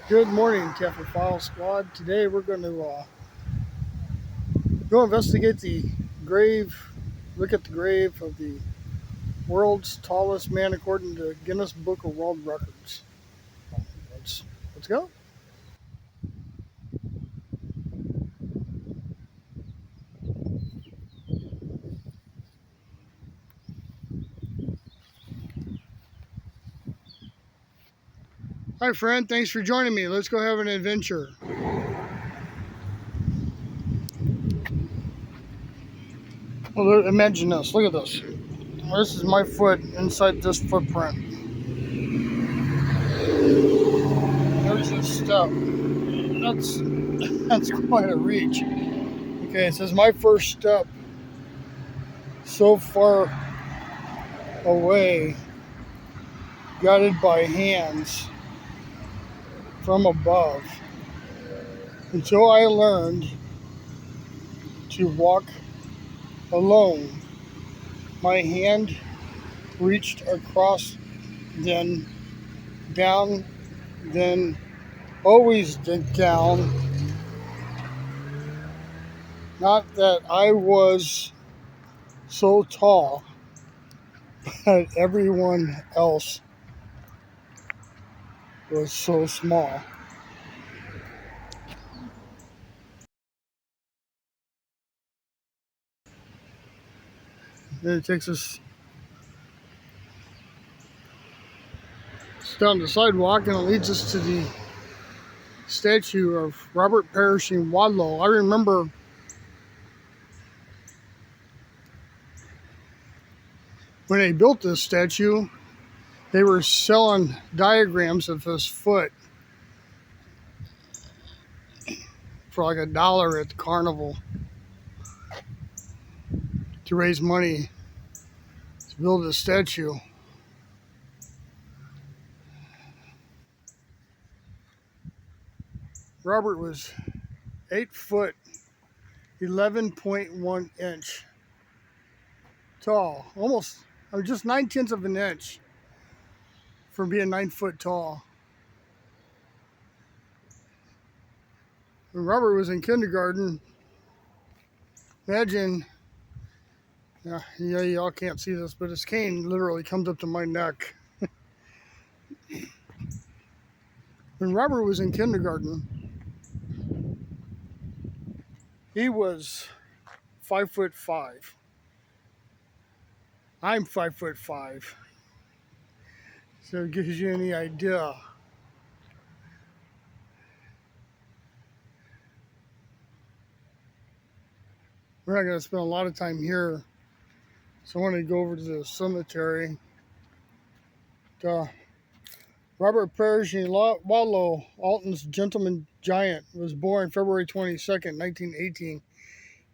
Good morning, File Squad. Today we're going to go investigate the grave, look at the grave of the world's tallest man according to Guinness Book of World Records. Let's, let's go. Hi, friend. Thanks for joining me. Let's go have an adventure. Well, imagine this. Look at this. This is my foot inside this footprint. There's a step. That's quite a reach. Okay, it says my first step so far away, guided by hands from above, until I learned to walk alone. My hand reached across, then down, then always down. Not that I was so tall, but everyone else was so small. Then it takes us down the sidewalk and it leads us to the statue of Robert Perishing Wadlow. I remember when they built this statue, they were selling diagrams of his foot for like $1 at the carnival to raise money to build a statue. Robert was 8 foot 11.1 inch tall, just 9/10 of an inch from being 9 foot tall. When Robert was in kindergarten, imagine, y'all can't see this, but his cane literally comes up to my neck. When Robert was in kindergarten, he was 5'5". I'm 5'5". So it gives you any idea. We're not going to spend a lot of time here, so I want to go over to the cemetery. Robert Perishing Wadlow Alton's gentleman giant was born February 22nd, 1918.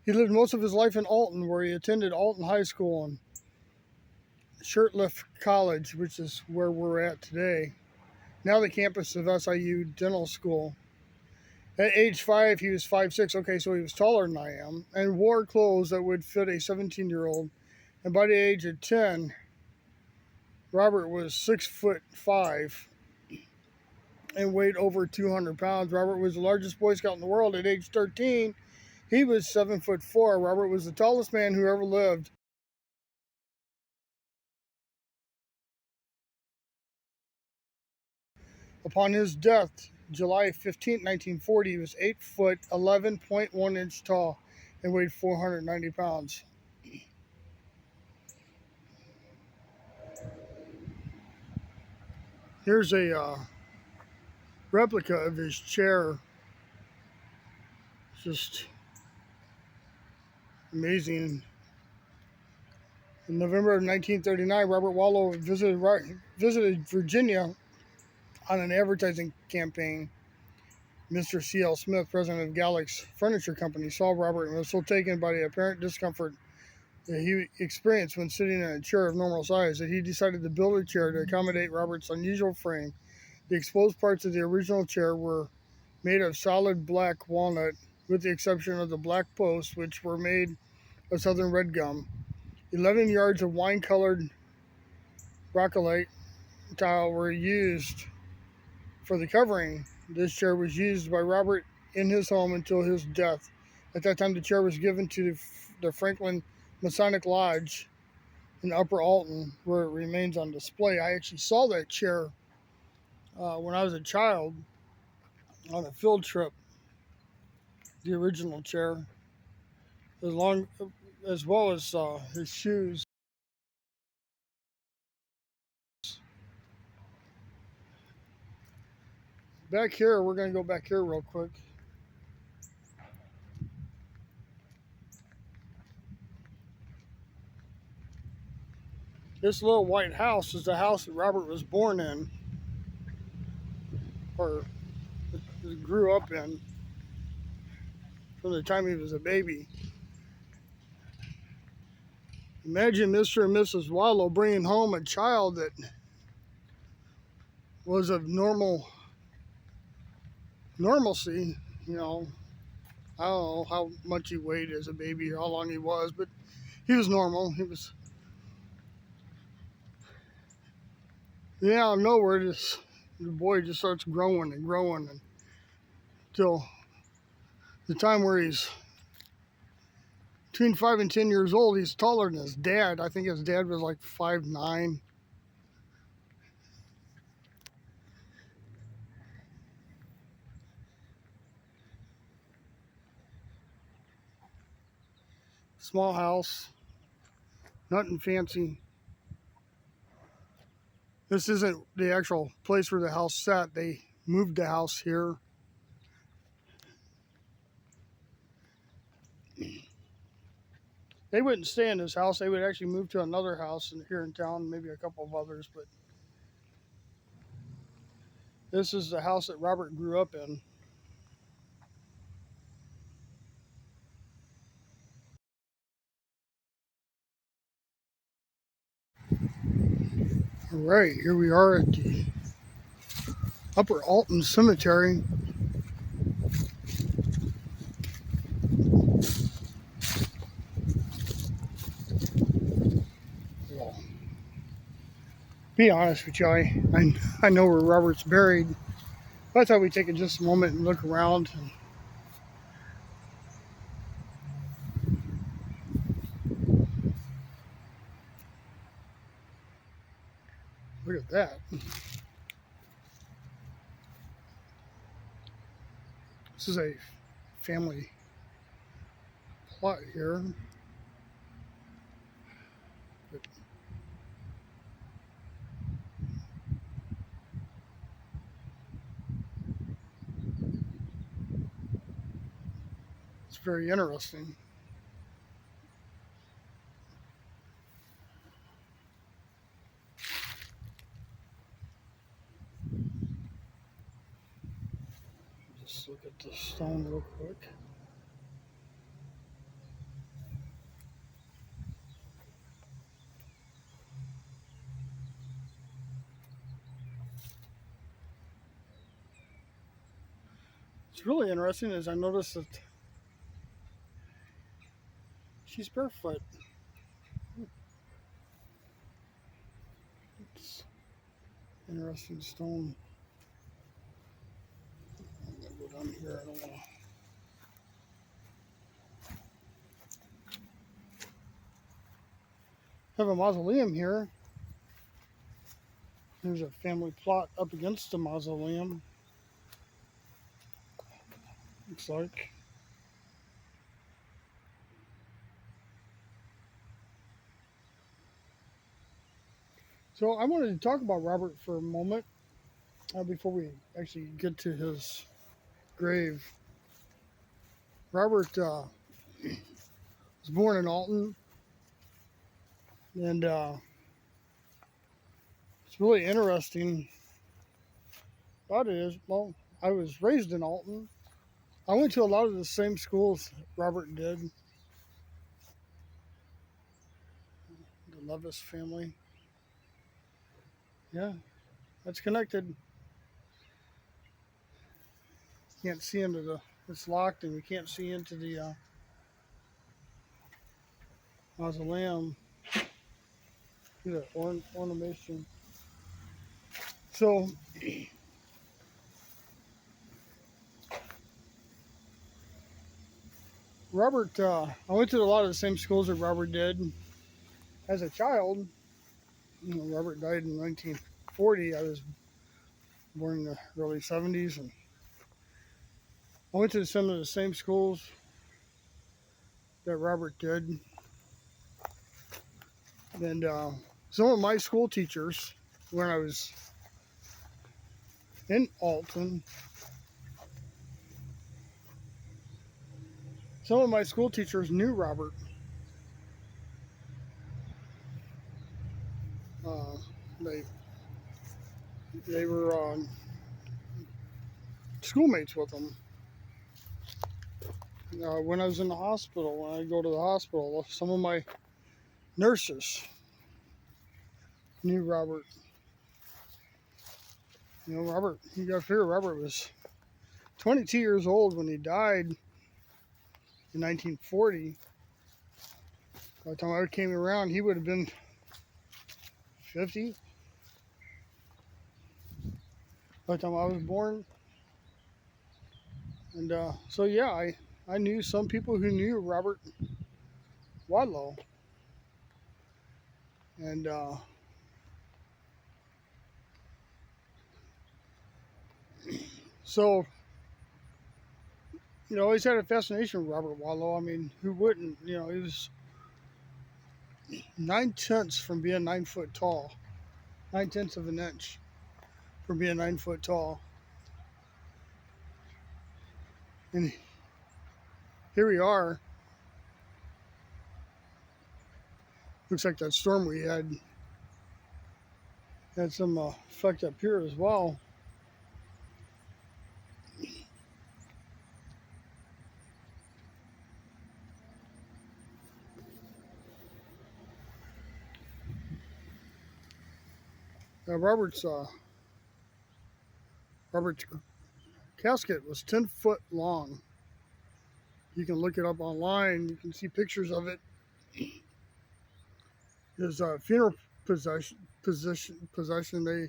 He lived most of his life in Alton, where he attended Alton High School and Shirtlift College, which is where we're at today, now the campus of SIU Dental School. At age 5, he was 5'6", okay, so he was taller than I am, and wore clothes that would fit a 17-year-old. And by the age of 10, Robert was 6'5" and weighed over 200 pounds. Robert was the largest Boy Scout in the world. At age 13, he was 7'4". Robert was the tallest man who ever lived. Upon his death, July 15, 1940, he was 8 foot 11.1 inch tall and weighed 490 pounds. Here's a replica of his chair. It's just amazing. In November of 1939, Robert Wadlow visited Virginia on an advertising campaign. Mr. C.L. Smith, president of Galax Furniture Company, saw Robert and was so taken by the apparent discomfort that he experienced when sitting in a chair of normal size that he decided to build a chair to accommodate Robert's unusual frame. The exposed parts of the original chair were made of solid black walnut, with the exception of the black posts, which were made of southern red gum. 11 yards of wine-colored broccolite tile were used for the covering This chair was used by Robert in his home until his death. At that time, the chair was given to the Franklin Masonic Lodge in Upper Alton, where it remains on display. I actually saw that chair when I was a child on a field trip. The original chair, as well as his shoes. Back here, we're going to go back here real quick. This little white house is the house that Robert was born in, or grew up in, from the time he was a baby. Imagine Mr. and Mrs. Wadlow bringing home a child that was of normalcy. You know, I don't know how much he weighed as a baby or how long he was, but he was normal. Out of nowhere, the boy just starts growing and growing until the time where he's between 5 and 10 years old. He's taller than his dad. I think his dad was like 5'9". Small house, nothing fancy. This isn't the actual place where the house sat. They moved the house here. They wouldn't stay in this house. They would actually move to another house here in town, maybe a couple of others. But this is the house that Robert grew up in. All right, here we are at the Upper Alton Cemetery. Well, be honest with you, I know where Robert's buried. But I thought we'd take just a moment and look around. Look at that. This is a family plot here. It's very interesting. Just look at the stone real quick. What's really interesting is I noticed that she's barefoot. It's interesting stone. I'm gonna go down here. I don't want to. Have a mausoleum here. There's a family plot up against the mausoleum. Looks like. So I wanted to talk about Robert for a moment before we actually get to his grave. Robert was born in Alton, and it's really interesting about it is, well, I was raised in Alton. I went to a lot of the same schools Robert did. The Levis family. Yeah, that's connected. Can't see into it's locked, and we can't see into the mausoleum. Look at that ornamentation. So Robert, I went to a lot of the same schools that Robert did. As a child, Robert died in 1940. I was born in the early 70s, and I went to some of the same schools that Robert did. And some of my school teachers, when I was in Alton, some of my school teachers knew Robert. Uh, they they were schoolmates with him. When I was in the hospital, when I go to the hospital, some of my nurses knew Robert. Robert, you got to figure Robert was 22 years old when he died in 1940. By the time I came around, he would have been 50. By the time I was born. And so, yeah, I knew some people who knew Robert Wadlow. And so, I always had a fascination with Robert Wadlow. I mean, who wouldn't? He was 9/10 from being 9 foot tall, 9/10 of an inch from being 9 foot tall. And here we are. Looks like that storm we had some effect up here as well. Robert's casket was 10 foot long. You can look it up online. You can see pictures of it. His funeral possession. They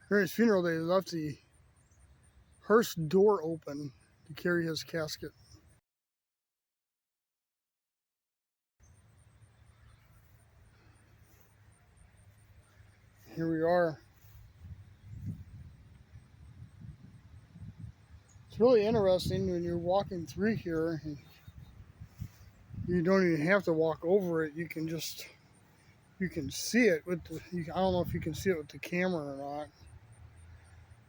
during his funeral they left the hearse door open to carry his casket. Here we are. It's really interesting when you're walking through here. And you don't even have to walk over it. You can see it with I don't know if you can see it with the camera or not.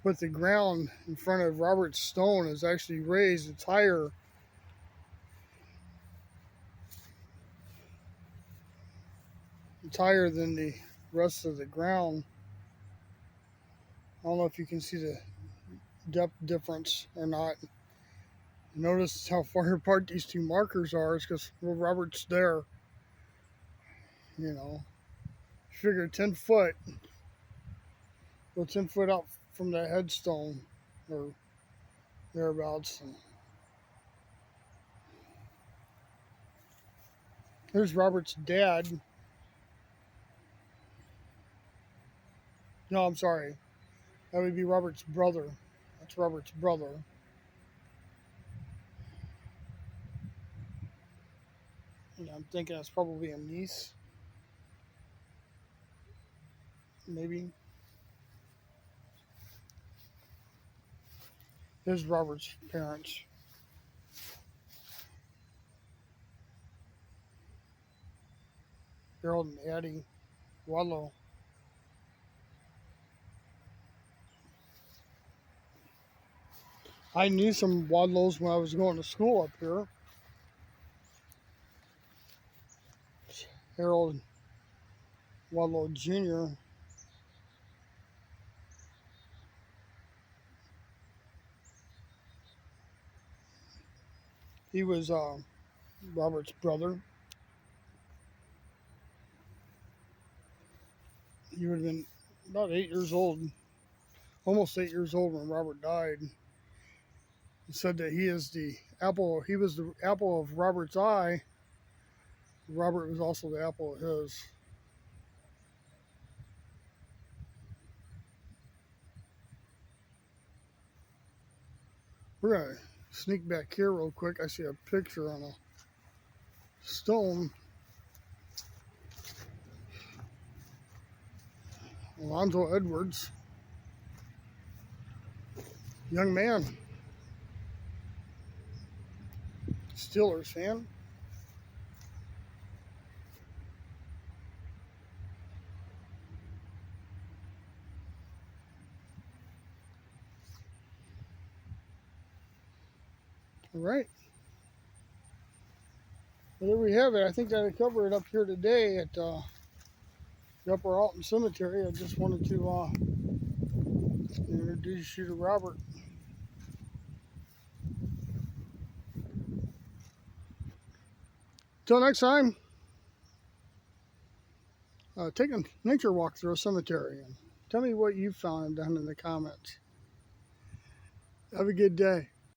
But the ground in front of Robert's stone is actually raised. It's higher than the rest of the ground. I don't know if you can see the depth difference or not. Notice how far apart these two markers are. It's because Robert's there. Figure 10 foot. Go 10 foot out from the headstone or thereabouts. And here's Robert's dad. No, I'm sorry. That would be Robert's brother. That's Robert's brother. I'm thinking it's probably a niece. Maybe. Here's Robert's parents. Harold and Addie Wadlow. I knew some Wadlows when I was going to school up here. Harold Wadlow Jr. He was Robert's brother. He would have been about 8 years old, almost 8 years old when Robert died. He said that he was the apple of Robert's eye. Robert was also the apple of his. We're going to Sneak back here real quick. I see a picture on a stone. Alonzo Edwards. Young man. Steelers fan. All right. Well, there we have it. I think that'll cover it up here today at the Upper Alton Cemetery. I just wanted to introduce you to Robert. Till next time, take a nature walk through a cemetery and tell me what you found down in the comments. Have a good day.